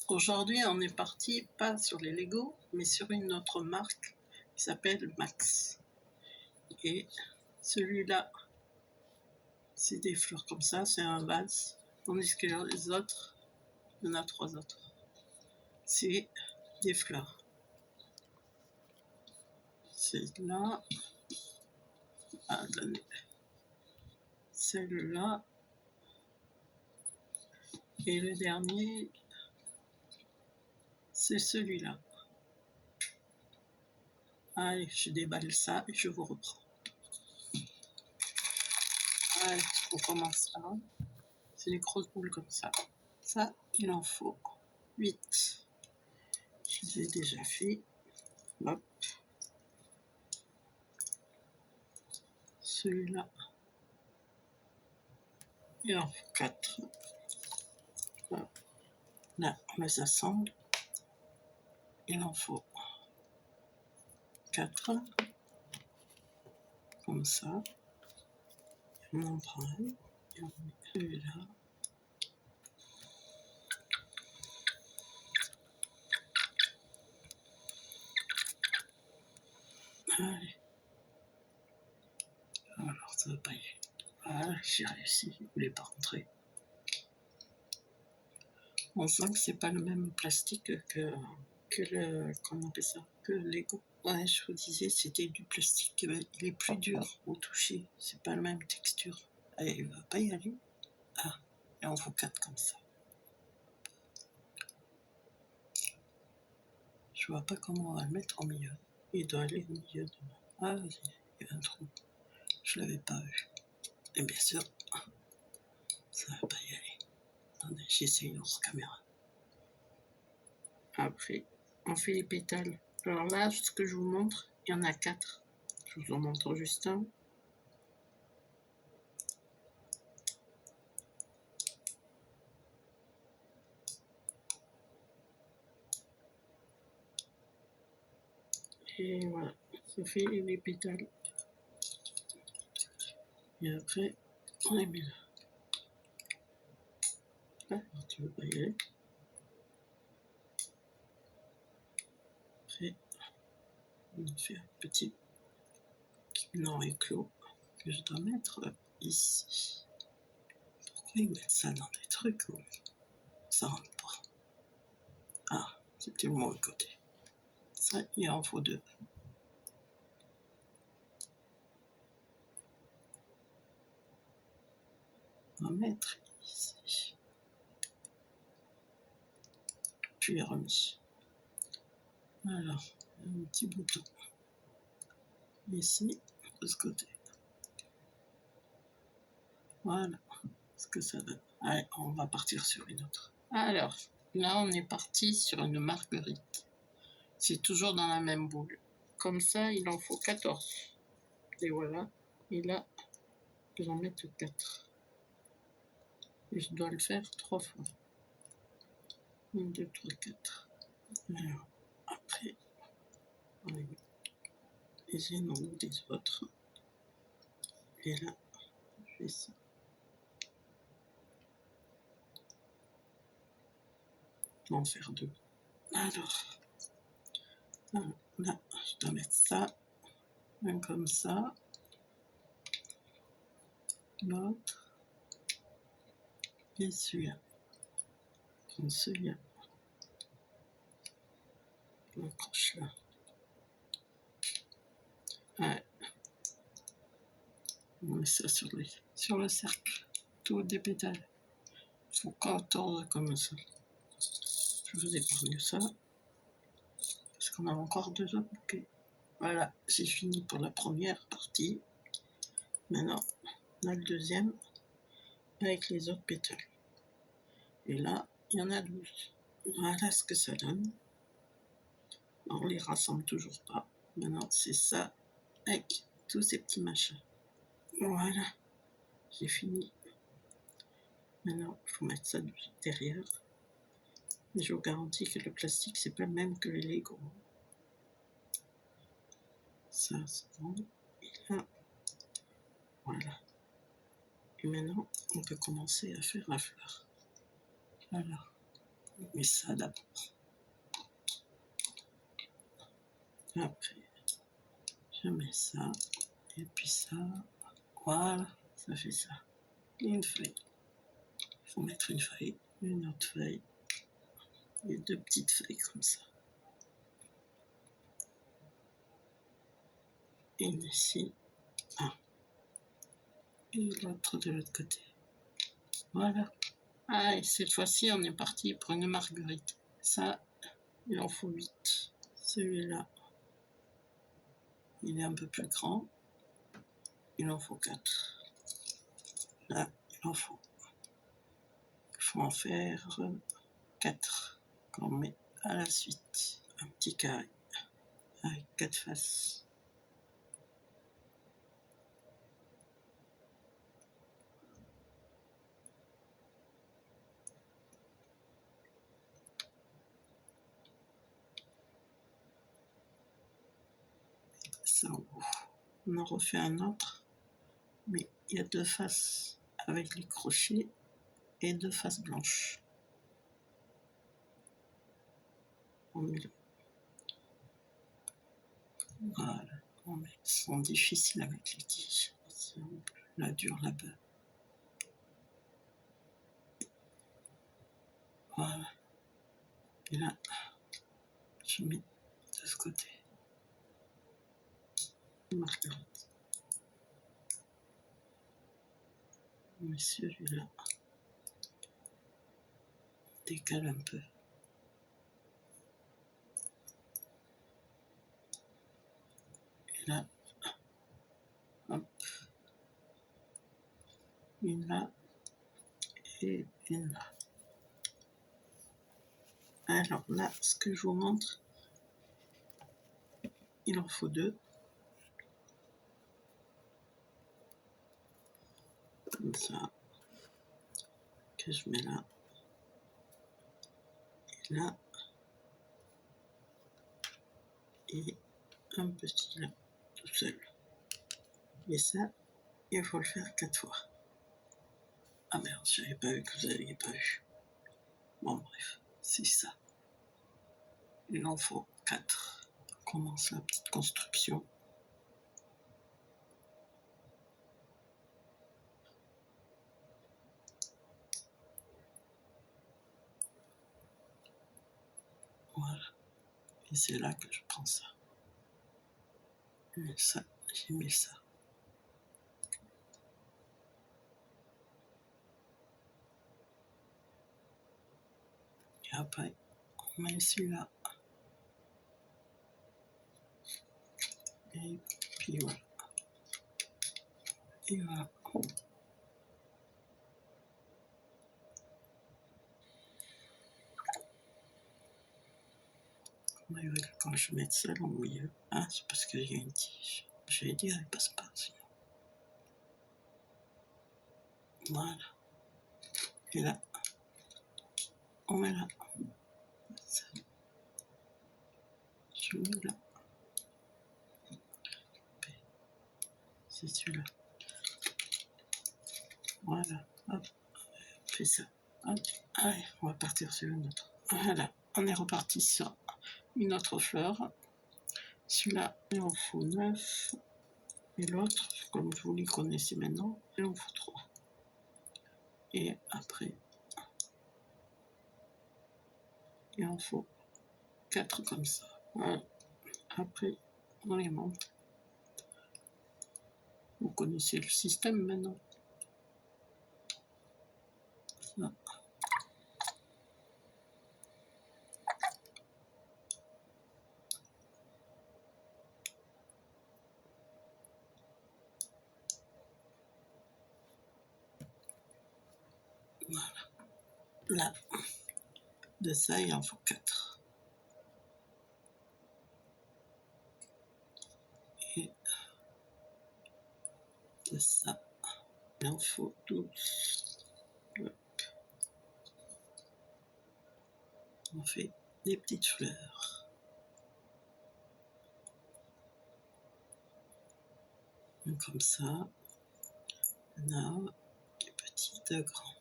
Aujourd'hui, on est parti pas sur les Lego, mais sur une autre marque qui s'appelle Max. Et celui-là, c'est des fleurs comme ça, c'est un vase. Tandis que les autres, il y en a 3 autres. C'est des fleurs. C'est là, celle-là, et le dernier, c'est celui-là. Allez, je déballe ça et je vous reprends. Allez, on commence là. C'est des grosses boules comme ça. Ça, il en faut 8. Je les ai déjà fait. Hop. Celui-là, il en faut 4. Hop. Là, on les assemble. Il en faut 4. Comme ça. On en prend un. Et on met celui-là. Allez. Alors, ça va pas y aller. Voilà, j'ai réussi. Il voulait pas rentrer. On sent que c'est pas le même plastique que le, comment on appelle ça, que le Lego. Ouais, je vous disais, c'était du plastique. Il est plus dur au toucher. C'est pas la même texture. Allez, il va pas y aller. Ah, et on faut 4 comme ça. Je vois pas comment on va le mettre au milieu. Il doit aller au milieu de... Ah, il y a un trou. Je l'avais pas vu. Et bien sûr, ça va pas y aller. Attendez, j'essaie une autre caméra. Après, on fait les pétales. Alors là, ce que je vous montre, il y en a 4. Je vous en montre juste un. Et voilà, ça fait les pétales. Et après, on les met là. Ah, tu veux pas y aller. Après, on fait un petit non éclos que je dois mettre ici. Pourquoi ils mettent ça dans des trucs où ça rentre pas? Ah, c'était le mauvais côté. Ça, il en faut 2. On va mettre ici. Puis remis. Alors, un petit bouton. Ici, de ce côté. Voilà ce que ça donne. Allez, on va partir sur une autre. Alors, là, on est parti sur une marguerite. C'est toujours dans la même boule. Comme ça, il en faut 14. Et voilà. Et là, je vais en mettre 4. Et je dois le faire 3 fois. 1, 2, 3, 4. Alors, après, on met les unes en haut des autres. Et là, je fais ça. On va en faire 2. Alors, là, je dois mettre ça. Un comme ça. L'autre. Et celui-là. Comme celui-là. Je l'accroche là. Ouais. On met ça sur le cercle. Tout des pétales. Il faut 14 comme ça. Je vous épargne ça. Parce qu'on a encore 2 autres bouquets. Voilà, c'est fini pour la première partie. Maintenant, on a le deuxième avec les autres pétales. Et là, il y en a 12. Voilà ce que ça donne. On les rassemble toujours pas. Maintenant, c'est ça avec tous ces petits machins. Voilà, j'ai fini. Maintenant, il faut mettre ça derrière. Mais je vous garantis que le plastique, c'est pas le même que les Lego. Ça, c'est bon. Et là, voilà. Et maintenant, on peut commencer à faire la fleur. Alors, On met ça d'abord. Après, je mets ça, et puis ça. Voilà, ça fait ça. Et une feuille. Il faut mettre une feuille, une autre feuille, et deux petites feuilles comme ça. Une ici, et l'autre de l'autre côté. Voilà. Ah, et cette fois-ci, on est parti pour une marguerite. Ça, il en faut 8. Celui-là, il est un peu plus grand. Il en faut 4. Là, il en faut. Il faut en faire 4 qu'on met à la suite. Un petit carré avec 4 faces. Ça en haut. On en refait un autre, mais il y a 2 faces avec les crochets et 2 faces blanches. Au milieu. Voilà. Ils sont difficiles avec les tiges. C'est la dure là-bas. Voilà. Et là, je mets de ce côté. Marguerite. Mais celui-là, décale un peu. Et là, hop, une là et une là. Alors là, ce que je vous montre, il en faut 2. Comme ça, que je mets là. Et là. Et un petit là, tout seul. Et ça, il faut le faire 4 fois. Ah merde, j'avais pas vu que vous n'aviez pas vu. Bon bref, c'est ça. Il en faut 4. On commence la petite construction. Voilà. Et c'est là que je prends ça. Et ça, j'ai mis ça. Et après, on met celui-là. Et puis voilà. Et voilà. Comment ils veulent quand je mette ça au milieu? Ah, c'est parce qu'il y a une tige. J'allais dire, elle passe pas sinon. Voilà. Et là, on met là. Ça. Je mets là. C'est celui-là. Voilà. Hop. On fait ça. Hop. Allez, on va partir sur une autre. Voilà. On est reparti sur une autre fleur. Celui-là, il en faut 9. Et l'autre, comme vous les connaissez maintenant, il en faut 3. Et après, il en faut 4 comme ça. Voilà. Après, on les monte. Vous connaissez le système maintenant. Ça. Voilà. Là, de ça, il en faut 4. Et de ça, il en faut 12. Hop. On fait des petites fleurs. Comme ça. On a des petits, de grands.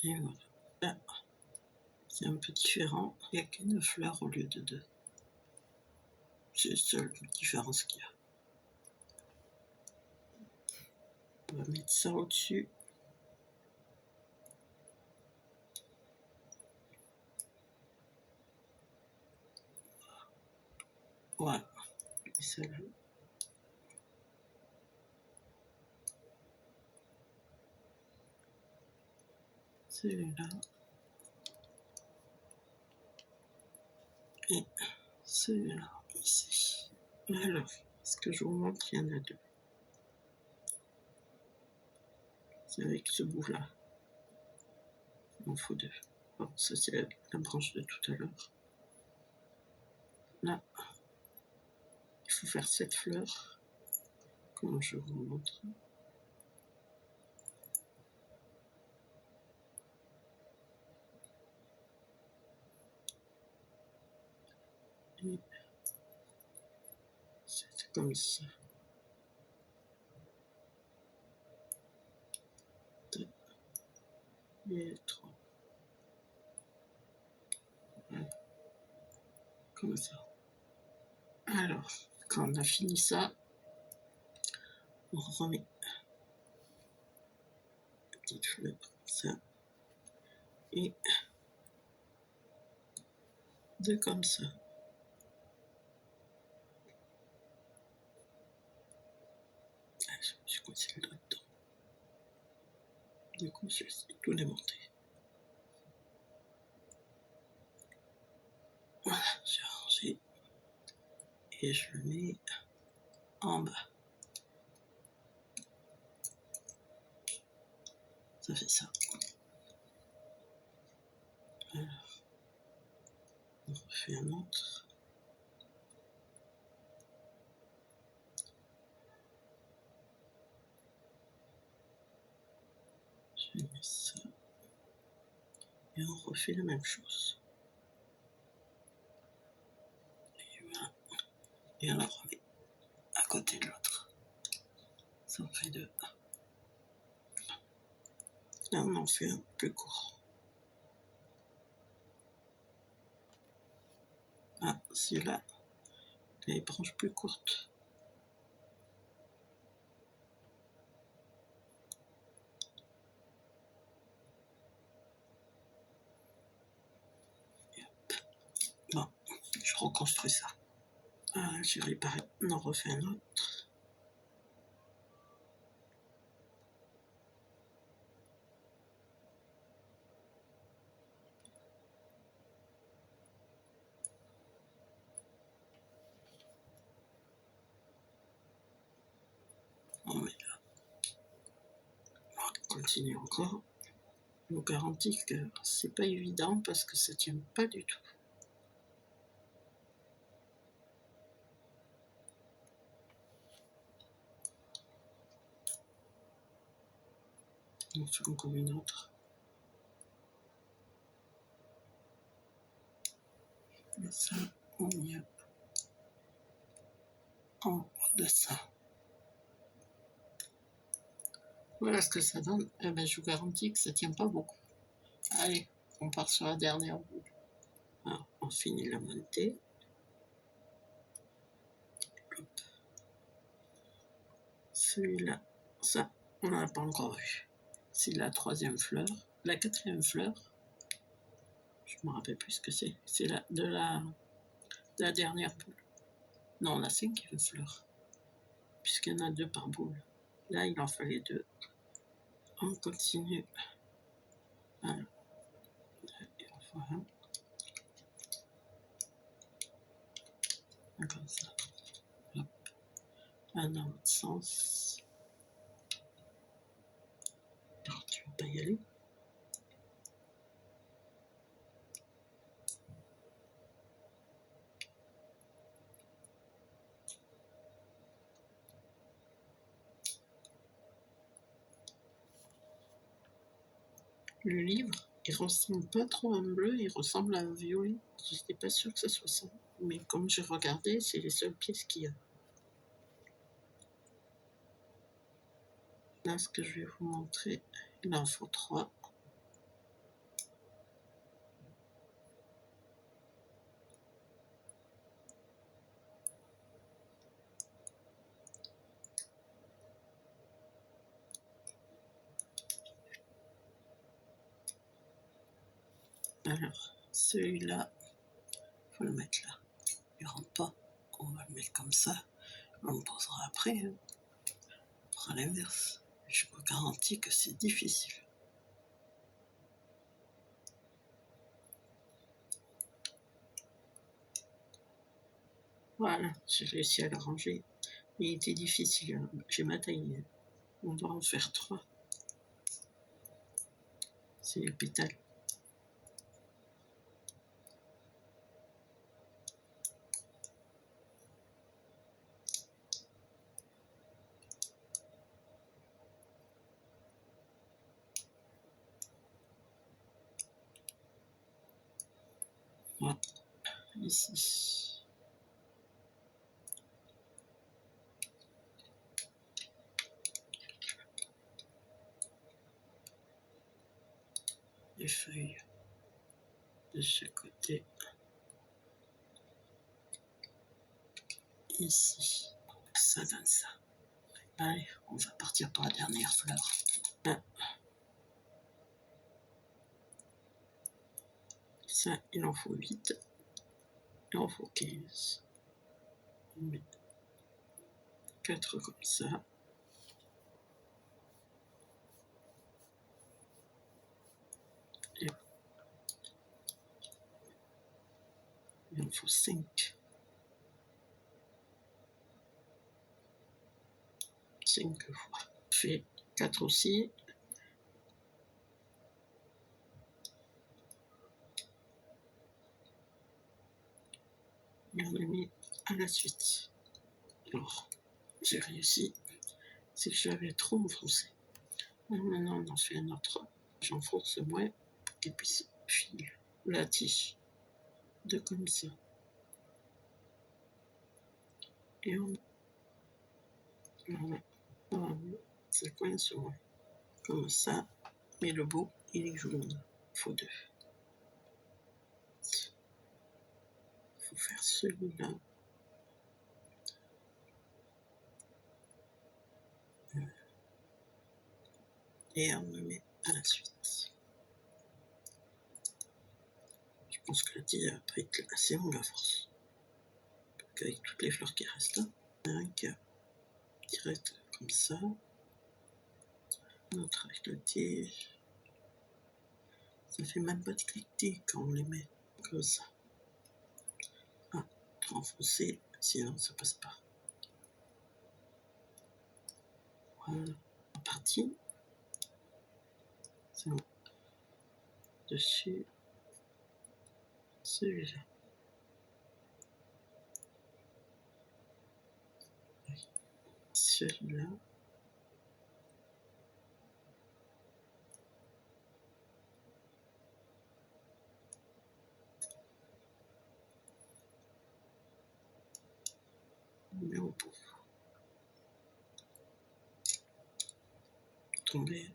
Et voilà. Là, c'est un peu différent. Il n'y a qu'une fleur au lieu de deux. C'est la seule différence qu'il y a. On va mettre ça au-dessus. Voilà. Et celle-là. Celui-là. Et celui-là, ici. Alors, ce que je vous montre, il y en a deux. C'est avec ce bout-là. Il en faut deux. Bon, ça, c'est la branche de tout à l'heure. Là, il faut faire cette fleur. Comment je vous montre? Et c'est comme ça. 2 et 3. Voilà. Comme ça. Alors, quand on a fini ça, on remet une petite fleur comme ça. Et deux comme ça. Ah, je me suis coincé là-dedans. Du coup, je vais tout démonter. Voilà, j'ai rangé. Et je le mets en bas. Ça fait ça. Alors, on refait un autre. Je mets ça. Et on refait la même chose. Et voilà. Et on la remet à côté de l'autre. Ça en fait deux. Là, on en fait un plus court. Ah, celui-là, il a les branches plus courtes. Bon, je reconstruis ça. Ah, j'ai réparé. On en refait un autre. On met là. On continue encore. Je vous garantis que c'est pas évident parce que ça tient pas du tout. On fait encore une autre. Et ça, on y a en haut de ça. Voilà ce que ça donne. Eh ben, je vous garantis que ça tient pas beaucoup. Allez, on part sur la dernière boule. Alors, on finit la montée. Celui-là, ça, on n'en a pas encore vu. C'est la troisième fleur. La quatrième fleur, je me rappelle plus ce que c'est. C'est de la dernière boule. Non, la cinquième fleur. Puisqu'il y en a deux par boule. Là, il en fallait deux. On continue. Voilà. Et on fera un comme ça. Hop. Un dans l'autre sens. Alors, tu vas pas y aller. Le livre, il ressemble pas trop à un bleu, il ressemble à un violet. Je n'étais pas sûre que ça soit ça. Mais comme j'ai regardé, c'est les seules pièces qu'il y a. Là, ce que je vais vous montrer, il en faut 3. Alors, celui-là, faut le mettre là. Il rentre pas. On va le mettre comme ça. On le posera après. Hein. On fera l'inverse. Je vous garantis que c'est difficile. Voilà, j'ai réussi à le ranger. Il était difficile. Hein. J'ai ma taille. On doit en faire 3. C'est les pétales. Voilà, ici. Les feuilles de ce côté. Ici. Ça donne ça. Allez, on va partir pour la dernière fleur. Ah. Ça, il en faut 8. Il en faut 15. On met 4 comme ça. Et il en faut 5. 5 fois. On fait 4 aussi. Et on a mis à la suite. Alors, j'ai réussi. C'est que j'avais trop enfoncé. Maintenant, on en fait un autre. J'enfonce moins pour qu'il puisse filer la tige de comme ça. Et on... Voilà. Voilà. Ça coince moins. Comme ça. Mais le bout, il est jaune. Il faut 2. Il faut faire celui-là. Et on le met à la suite. Je pense que la tige va pas être assez longue à force. Avec toutes les fleurs qui restent là, il y en a un qui reste comme ça. L'autre avec la tige. Ça fait même pas de cliquetis quand on les met comme ça. Ah, trop enfoncé, sinon ça passe pas. Voilà, en partie. C'est bon. Dessus, celui-là. Celui-là. On met au bout. Tomber.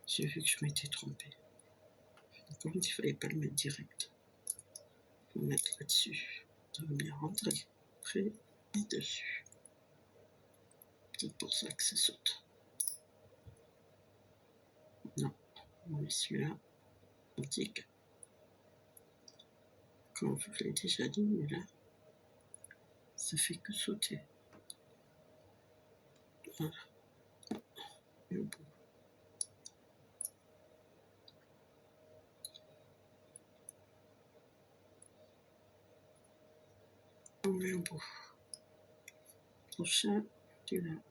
J'ai vu que je m'étais trompée. Comme il fallait pas le mettre direct. Il faut le mettre là-dessus. Ça va bien rentrer. Après et dessus. C'est pour ça que ça saute. Non, on met celui-là. Antique. Comme je vous l'ai déjà dit, mais là, ça fait que sauter. Voilà. Et au bout. On met au bout. Prochain, tu là.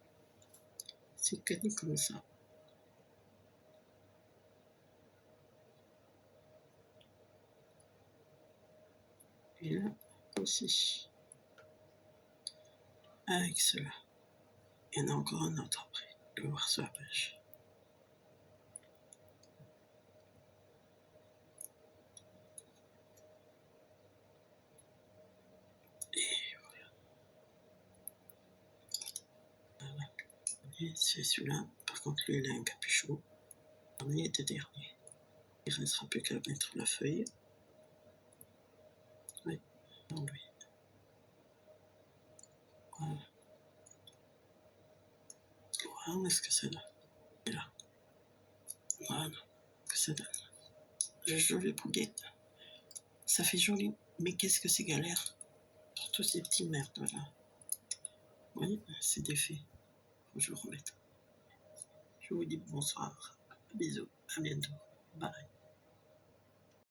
C'est calé comme ça. Et là aussi. Avec cela. Il y en a encore un autre après. Je vais voir sur la page. Et voilà. Et c'est celui-là. Par contre, lui, il a un capuchon. Le dernier était dernier. Il ne restera plus qu'à mettre la feuille. Oui, non, lui. Voilà. Voilà, où est-ce que c'est là? Et là. ça donne. Joli bouquet. Ça fait joli, mais qu'est-ce que c'est galère pour tous ces petits merdes là. Oui, c'est défait. Faut que je le remette. Je vous dis bonsoir. Bisous. À bientôt. Bye.